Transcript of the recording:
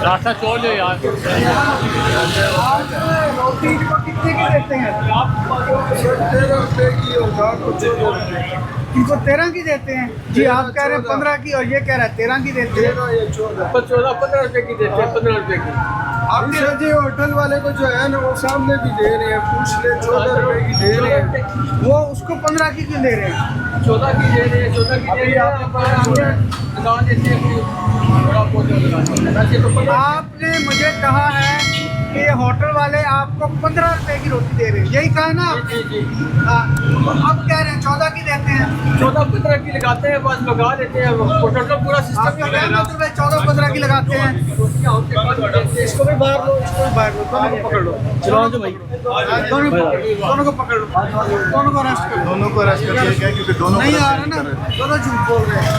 रास्ता छोड़ दो यार। रोटी को कितने की देते हैं? 13 रुपए की होगा कुछ। इनको 13 की देते हैं जी। आप कह रहे हैं 15 की और ये कह रहा है 13 की देते हैं। 14-15 रुपए की देते हैं, 15 रुपए की। आपके जी होटल वाले को जो है ना वो सामने भी दे रहे हैं, पूछ ले 14 रुपए की दे रहे हैं। वो उसको 15 की क्यों दे रहे हैं? 14 की दे रहे हैं, 14 की दे रहे हैं। लगा देते हैं कोई थोड़ा बहुत लगा देते हैं। वैसे तो 15 आपने मुझे कहा है कि ये होटल वाले आपको 15 रुपए की रोटी दे रहे हैं, यही कहा ना? जी जी। हाँ, अब कह रहे हैं 14 की देते हैं। 14-15 की लगाते हैं, बस लगा देते हैं। होटल का पूरा सिस्टम आपका कहना मतलब है 14-15 की लगाते हैं। इसको भी बाहर लो, इसको भी बाहर लो, दोनों को पकड़ लो। चलो भाई, दोनों को पकड़ लो, दोनों को अरेस्ट कर लो। दोनों को अरेस्ट कर दिया गया क्योंकि दोनों नहीं आ रहा ना, दोनों झूठ बोल रहे हैं।